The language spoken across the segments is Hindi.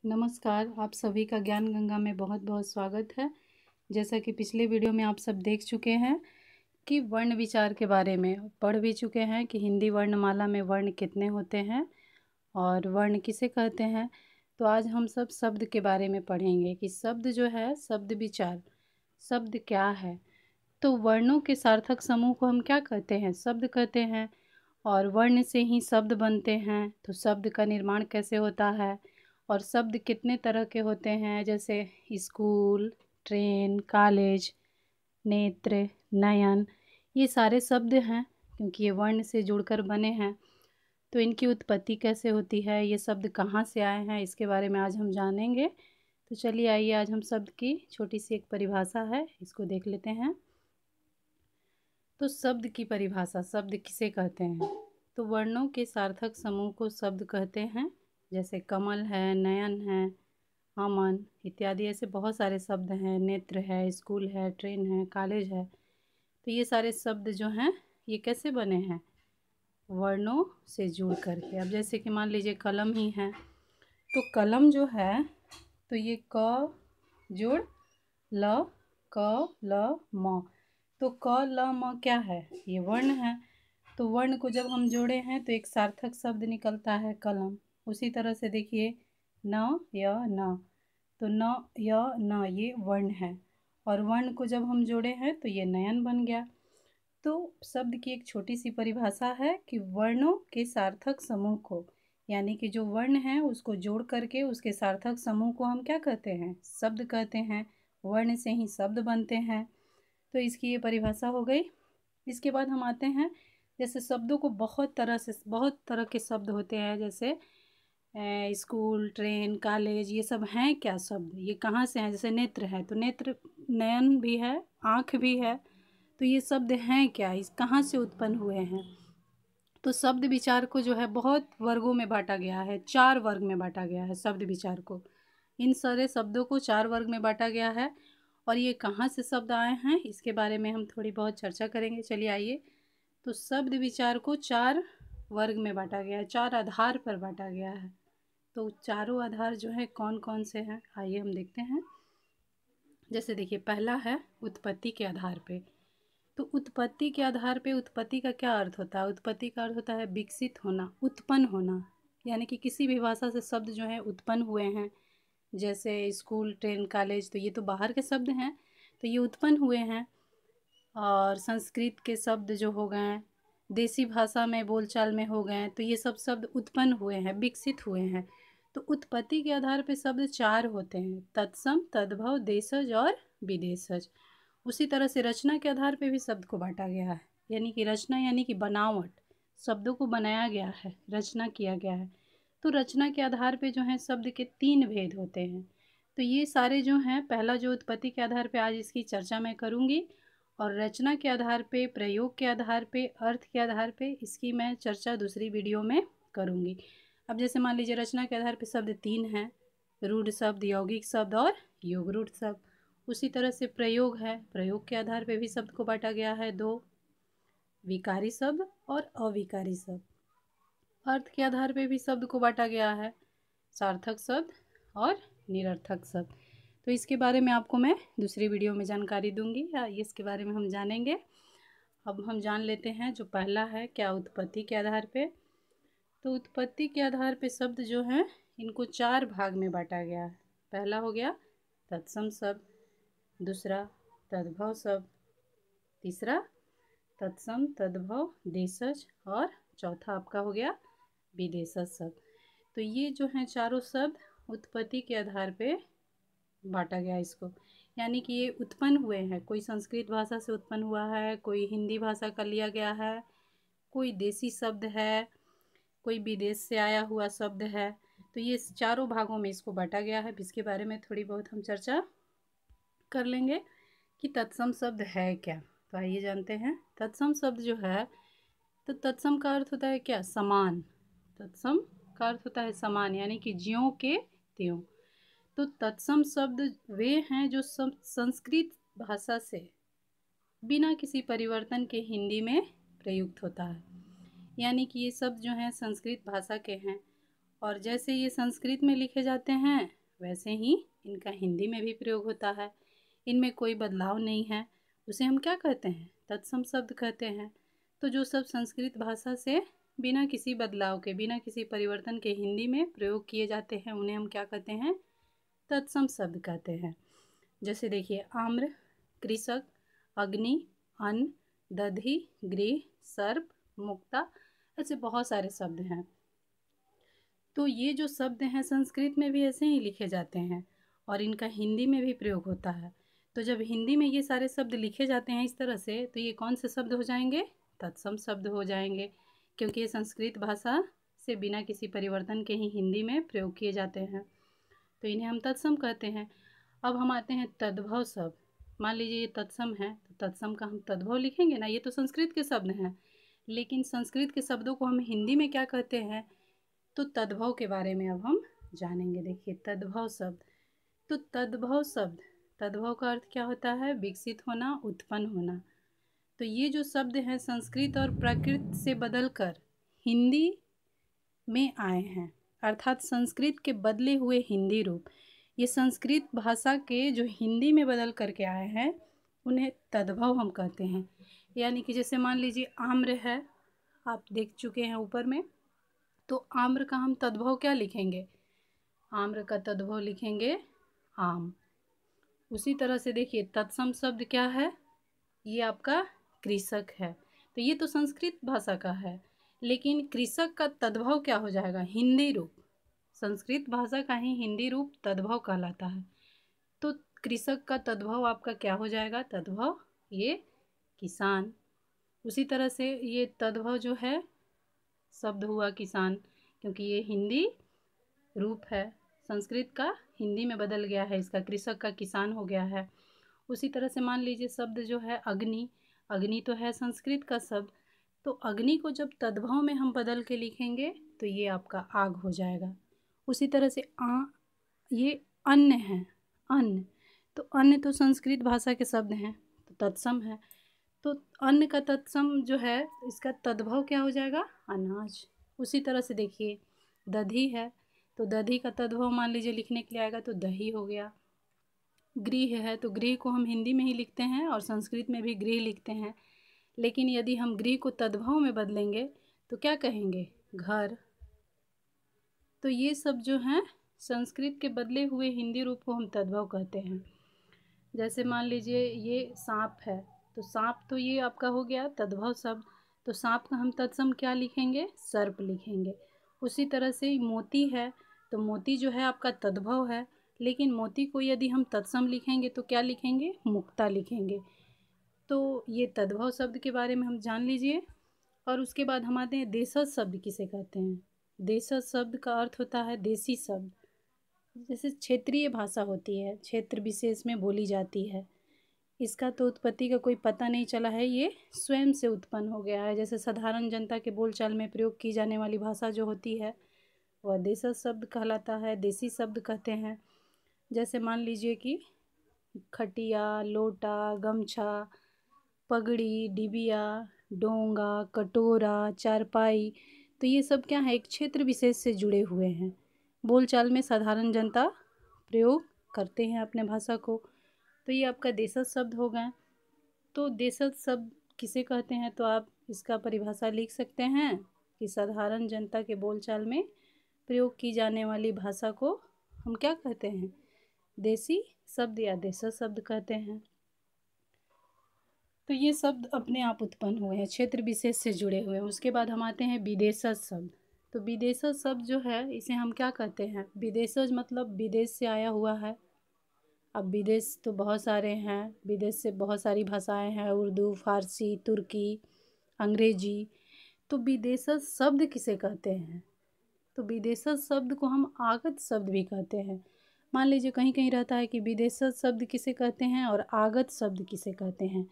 नमस्कार, आप सभी का ज्ञान गंगा में बहुत बहुत स्वागत है। जैसा कि पिछले वीडियो में आप सब देख चुके हैं कि वर्ण विचार के बारे में पढ़ भी चुके हैं कि हिंदी वर्णमाला में वर्ण कितने होते हैं और वर्ण किसे कहते हैं। तो आज हम सब शब्द के बारे में पढ़ेंगे कि शब्द जो है, शब्द विचार, शब्द क्या है। तो वर्णों के सार्थक समूह को हम क्या कहते हैं? शब्द कहते हैं। और वर्ण से ही शब्द बनते हैं। तो शब्द का निर्माण कैसे होता है और शब्द कितने तरह के होते हैं, जैसे स्कूल, ट्रेन, कॉलेज, नेत्र, नयन, ये सारे शब्द हैं क्योंकि ये वर्ण से जुड़कर बने हैं। तो इनकी उत्पत्ति कैसे होती है, ये शब्द कहाँ से आए हैं, इसके बारे में आज हम जानेंगे। तो चलिए आइए, आज हम शब्द की छोटी सी एक परिभाषा है, इसको देख लेते हैं। तो शब्द की परिभाषा, शब्द किसे कहते हैं? तो वर्णों के सार्थक समूह को शब्द कहते हैं। जैसे कमल है, नयन है, अमन इत्यादि ऐसे बहुत सारे शब्द हैं। नेत्र है, स्कूल है, ट्रेन है, कॉलेज है। तो ये सारे शब्द जो हैं ये कैसे बने हैं? वर्णों से जुड़ करके। अब जैसे कि मान लीजिए कलम ही है, तो कलम जो है तो ये क जोड़ ल, क ल म, तो क ल म क्या है? ये वर्ण है। तो वर्ण को जब हम जोड़े हैं तो एक सार्थक शब्द निकलता है कलम। उसी तरह से देखिए न, य, न, तो न, य, न ये वर्ण है। और वर्ण को जब हम जोड़े हैं तो ये नयन बन गया। तो शब्द की एक छोटी सी परिभाषा है कि वर्णों के सार्थक समूह को, यानी कि जो वर्ण है उसको जोड़ करके उसके सार्थक समूह को हम क्या कहते हैं? शब्द कहते हैं। वर्ण से ही शब्द बनते हैं। तो इसकी ये परिभाषा हो गई। इसके बाद हम आते हैं, जैसे शब्दों को बहुत तरह के शब्द होते हैं। जैसे स्कूल, ट्रेन, कॉलेज, ये सब हैं क्या शब्द? ये कहाँ से हैं? जैसे नेत्र है तो नेत्र, नयन भी है, आँख भी है। तो ये शब्द हैं क्या? इस कहाँ से उत्पन्न हुए हैं? तो शब्द विचार को जो है बहुत वर्गों में बांटा गया है, 4 वर्ग में बांटा गया है शब्द विचार को। इन सारे शब्दों को 4 वर्ग में बांटा गया है। और ये कहाँ से शब्द आए हैं इसके बारे में हम थोड़ी बहुत चर्चा करेंगे। चलिए आइए। तो शब्द विचार को 4 वर्ग में बांटा गया है, 4 आधार पर बांटा गया है। तो चारों आधार जो है कौन कौन से हैं, आइए हम देखते हैं। जैसे देखिए, पहला है उत्पत्ति के आधार पे। तो उत्पत्ति के आधार पे, उत्पत्ति का क्या अर्थ होता है? उत्पत्ति का अर्थ होता है विकसित होना, उत्पन्न होना। यानी कि किसी भी भाषा से शब्द जो है उत्पन्न हुए हैं। जैसे स्कूल, ट्रेन, कॉलेज, तो ये तो बाहर के शब्द हैं, तो ये उत्पन्न हुए हैं। और संस्कृत के शब्द जो हो गए हैं, देसी भाषा में बोलचाल में हो गए हैं, तो ये सब शब्द उत्पन्न हुए हैं, विकसित हुए हैं। तो उत्पत्ति के आधार पे शब्द 4 होते हैं: तत्सम, तद्भव, देशज और विदेशज। उसी तरह से रचना के आधार पे भी शब्द को बांटा गया है। यानी कि रचना यानी कि बनावट, शब्दों को बनाया गया है, रचना किया गया है। तो रचना के आधार पे जो है शब्द के 3 भेद होते हैं। तो ये सारे जो हैं, पहला जो उत्पत्ति के आधार पे, आज इसकी चर्चा मैं करूँगी। और रचना के आधार पे, प्रयोग के आधार पे, अर्थ के आधार पे इसकी मैं चर्चा दूसरी वीडियो में करूँगी। अब जैसे मान लीजिए रचना के आधार पे शब्द 3 हैं: रूढ़ शब्द, यौगिक शब्द और योगरूढ़ शब्द। उसी तरह से प्रयोग है, प्रयोग के आधार पे भी शब्द को बांटा गया है 2: विकारी शब्द और अविकारी शब्द। अर्थ के आधार पे भी शब्द को बांटा गया है: सार्थक शब्द और निरर्थक शब्द। तो इसके बारे में आपको मैं दूसरी वीडियो में जानकारी दूंगी, या इसके बारे में हम जानेंगे। अब हम जान लेते हैं जो पहला है क्या, उत्पत्ति के आधार पे। तो उत्पत्ति के आधार पे शब्द जो हैं इनको 4 भाग में बांटा गया है। पहला हो गया तत्सम शब्द, दूसरा तद्भव शब्द, तीसरा तत्सम, तद्भव, देशज, और चौथा आपका हो गया विदेशज शब्द। तो ये जो हैं चारों शब्द उत्पत्ति के आधार पे बांटा गया इसको। यानी कि ये उत्पन्न हुए हैं, कोई संस्कृत भाषा से उत्पन्न हुआ है, कोई हिंदी भाषा का लिया गया है, कोई देसी शब्द है, कोई विदेश से आया हुआ शब्द है। तो ये चारों भागों में इसको बांटा गया है। इसके बारे में थोड़ी बहुत हम चर्चा कर लेंगे कि तत्सम शब्द है क्या। तो आइए जानते हैं। तत्सम शब्द जो है, तो तत्सम का अर्थ होता है क्या, समान। तत्सम का अर्थ होता है समान, यानी कि ज्यों के त्यों। तो तत्सम शब्द वे हैं जो संस्कृत भाषा से बिना किसी परिवर्तन के हिंदी में प्रयुक्त होता है। यानी कि ये शब्द जो हैं संस्कृत भाषा के हैं और जैसे ये संस्कृत में लिखे जाते हैं वैसे ही इनका हिंदी में भी प्रयोग होता है। इनमें कोई बदलाव नहीं है। उसे हम क्या कहते हैं? तत्सम शब्द कहते हैं। तो जो सब संस्कृत भाषा से बिना किसी बदलाव के, बिना किसी परिवर्तन के हिंदी में प्रयोग किए जाते हैं उन्हें हम क्या कहते हैं? तत्सम शब्द कहते हैं। जैसे देखिए, आम्र, कृषक, अग्नि, अन्न, दधि, गृह, सर्प, मुक्ता, ऐसे बहुत सारे शब्द हैं। तो ये जो शब्द हैं संस्कृत में भी ऐसे ही लिखे जाते हैं और इनका हिंदी में भी प्रयोग होता है। तो जब हिंदी में ये सारे शब्द लिखे जाते हैं इस तरह से, तो ये कौन से शब्द हो जाएंगे? तत्सम शब्द हो जाएंगे, क्योंकि ये संस्कृत भाषा से बिना किसी परिवर्तन के ही हिंदी में प्रयोग किए जाते हैं। तो इन्हें हम तत्सम कहते हैं। अब हम आते हैं तद्भव शब्द। मान लीजिए ये तत्सम है, तो तत्सम का हम तद्भव लिखेंगे ना। ये तो संस्कृत के शब्द हैं, लेकिन संस्कृत के शब्दों को हम हिंदी में क्या कहते हैं? तो तद्भव के बारे में अब हम जानेंगे। देखिए, तद्भव शब्द। तो तद्भव शब्द, तद्भव का अर्थ क्या होता है? विकसित होना, उत्पन्न होना। तो ये जो शब्द हैं संस्कृत और प्राकृत से बदलकर हिंदी में आए हैं, अर्थात संस्कृत के बदले हुए हिंदी रूप। ये संस्कृत भाषा के जो हिंदी में बदल करके आए हैं उन्हें तद्भव हम कहते हैं। यानी कि जैसे मान लीजिए आम्र है, आप देख चुके हैं ऊपर में, तो आम्र का हम तद्भव क्या लिखेंगे? आम्र का तद्भव लिखेंगे आम। उसी तरह से देखिए, तत्सम शब्द क्या है? ये आपका कृषक है। तो ये तो संस्कृत भाषा का है, लेकिन कृषक का तद्भव क्या हो जाएगा? हिंदी रूप। संस्कृत भाषा का ही हिंदी रूप तद्भव कहलाता है। तो कृषक का तद्भव आपका क्या हो जाएगा? तद्भव ये किसान। उसी तरह से ये तद्भव जो है शब्द हुआ किसान, क्योंकि ये हिंदी रूप है, संस्कृत का हिंदी में बदल गया है, इसका कृषक का किसान हो गया है। उसी तरह से मान लीजिए शब्द जो है अग्नि, अग्नि तो है संस्कृत का शब्द, तो अग्नि को जब तद्भव में हम बदल के लिखेंगे तो ये आपका आग हो जाएगा। उसी तरह से ये अन्न है, अन्न, तो अन्न तो संस्कृत भाषा के शब्द हैं, तो तत्सम है। तो अन्न का तत्सम जो है इसका तद्भव क्या हो जाएगा? अनाज। उसी तरह से देखिए, दधी है, तो दधी का तद्भव मान लीजिए लिखने के लिए आएगा तो दही हो गया। गृह है, तो गृह को हम हिंदी में ही लिखते हैं और संस्कृत में भी गृह लिखते हैं, लेकिन यदि हम गृह को तद्भव में बदलेंगे तो क्या कहेंगे? घर। तो ये सब जो हैं संस्कृत के बदले हुए हिंदी रूप को हम तद्भव कहते हैं। जैसे मान लीजिए ये सांप है, तो सांप तो ये आपका हो गया तद्भव शब्द, तो सांप का हम तत्सम क्या लिखेंगे? सर्प लिखेंगे। उसी तरह से मोती है, तो मोती जो है आपका तद्भव है, लेकिन मोती को यदि हम तत्सम लिखेंगे तो क्या लिखेंगे? मुक्ता लिखेंगे। तो ये तद्भव शब्द के बारे में हम जान लीजिए। और उसके बाद हम आते हैं देशज शब्द किसे कहते हैं? देशज शब्द का अर्थ होता है देसी शब्द। जैसे क्षेत्रीय भाषा होती है, क्षेत्र विशेष में बोली जाती है, इसका तो उत्पत्ति का कोई पता नहीं चला है, ये स्वयं से उत्पन्न हो गया है। जैसे साधारण जनता के बोलचाल में प्रयोग की जाने वाली भाषा जो होती है वह देशज शब्द कहलाता है, देसी शब्द कहते हैं। जैसे मान लीजिए कि खटिया, लोटा, गमछा, पगड़ी, डिबिया, डोंगा, कटोरा, चारपाई, तो ये सब क्या है? एक क्षेत्र विशेष से जुड़े हुए हैं। बोलचाल में साधारण जनता प्रयोग करते हैं अपने भाषा को, तो ये आपका देशज शब्द हो गए। तो देशज शब्द किसे कहते हैं? तो आप इसका परिभाषा लिख सकते हैं कि साधारण जनता के बोलचाल में प्रयोग की जाने वाली भाषा को हम क्या कहते हैं? देसी शब्द या देशज शब्द कहते हैं। तो ये शब्द अपने आप उत्पन्न हुए हैं, क्षेत्र विशेष से जुड़े हुए हैं। उसके बाद हम आते हैं विदेशज शब्द। तो विदेशज शब्द जो है इसे हम क्या कहते हैं? विदेशज मतलब विदेश से आया हुआ है। अब विदेश तो बहुत सारे हैं, विदेश से बहुत सारी भाषाएं हैं, उर्दू, फारसी, तुर्की, अंग्रेजी। तो विदेशज शब्द किसे कहते हैं? तो विदेशज शब्द को हम आगत शब्द भी कहते हैं। मान लीजिए कहीं कहीं रहता है कि विदेशज शब्द किसे कहते हैं और आगत शब्द किसे कहते हैं।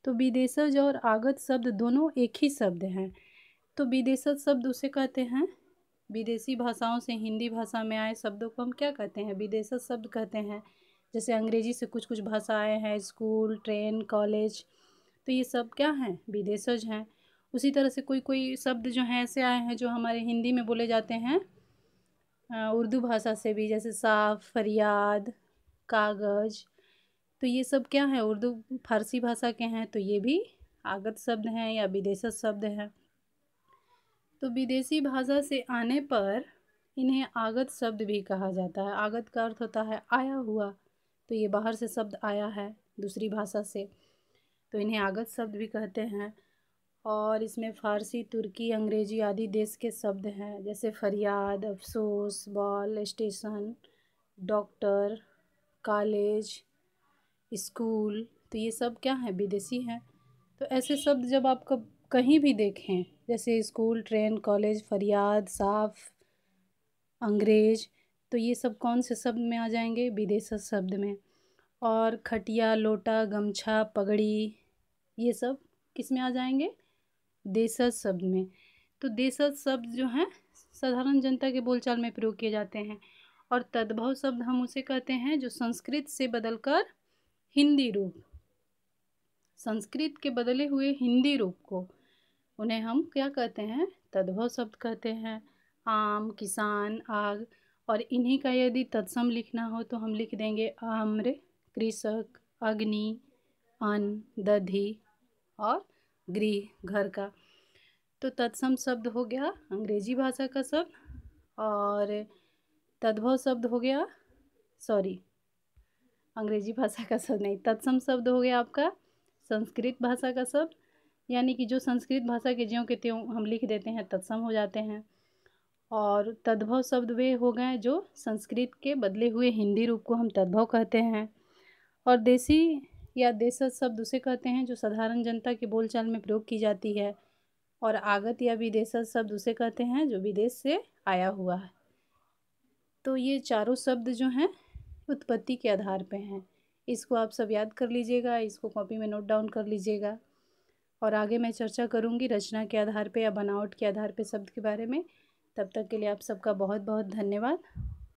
तो विदेशज और आगत शब्द दोनों एक ही शब्द हैं। तो विदेशज शब्द उसे कहते हैं, विदेशी भाषाओं से हिंदी भाषा में आए शब्दों को हम क्या कहते हैं? विदेशज शब्द कहते हैं। जैसे अंग्रेजी से कुछ कुछ भाषाएं हैं, स्कूल, ट्रेन, कॉलेज, तो ये सब क्या हैं? विदेशज हैं। उसी तरह से कोई कोई शब्द जो हैं ऐसे आए हैं जो हमारे हिंदी में बोले जाते हैं उर्दू भाषा से भी, जैसे साफ, फरियाद, कागज़, तो ये सब क्या है, उर्दू फारसी भाषा के हैं, तो ये भी आगत शब्द हैं या विदेशज शब्द हैं। तो विदेशी भाषा से आने पर इन्हें आगत शब्द भी कहा जाता है। आगत का अर्थ होता है आया हुआ, तो ये बाहर से शब्द आया है दूसरी भाषा से, तो इन्हें आगत शब्द भी कहते हैं। और इसमें फ़ारसी, तुर्की, अंग्रेजी आदि देश के शब्द हैं, जैसे फरियाद, अफसोस, ball, station, doctor, college, school, तो ये सब क्या है, विदेशी हैं। तो ऐसे शब्द जब आप कहीं भी देखें, जैसे स्कूल, ट्रेन, कॉलेज, फरियाद, साफ, अंग्रेज, तो ये सब कौन से शब्द में आ जाएंगे, विदेशज शब्द में। और खटिया, लोटा, गमछा, पगड़ी, ये सब किस में आ जाएंगे, देशज शब्द में। तो देशज शब्द जो हैं साधारण जनता के बोलचाल में प्रयोग किए जाते हैं। और तद्भव शब्द हम उसे कहते हैं जो संस्कृत से बदलकर हिंदी रूप, संस्कृत के बदले हुए हिंदी रूप को, उन्हें हम क्या कहते हैं, तद्भव शब्द कहते हैं। आम, किसान, आग, और इन्हीं का यदि तत्सम लिखना हो तो हम लिख देंगे आम्र, कृषक, अग्नि, अन्न, दधि और गृह, घर का। तो तत्सम शब्द हो गया अंग्रेजी भाषा का शब्द, और तद्भव शब्द हो गया, सॉरी अंग्रेजी भाषा का शब्द नहीं, तत्सम शब्द हो गया आपका संस्कृत भाषा का शब्द, यानी कि जो संस्कृत भाषा के ज्यों के त्यों हम लिख देते हैं तत्सम हो जाते हैं। और तद्भव शब्द वे हो गए जो संस्कृत के बदले हुए हिंदी रूप को हम तद्भव कहते हैं। और देसी या देशज शब्द उसे कहते हैं जो साधारण जनता के बोलचाल में प्रयोग की जाती है। और आगत या विदेशज शब्द उसे कहते हैं जो विदेश से आया हुआ है। तो ये चारों शब्द जो हैं उत्पत्ति के आधार पे हैं। इसको आप सब याद कर लीजिएगा, इसको कॉपी में नोट डाउन कर लीजिएगा। और आगे मैं चर्चा करूँगी रचना के आधार पे या बनावट के आधार पे शब्द के बारे में। तब तक के लिए आप सबका बहुत बहुत धन्यवाद।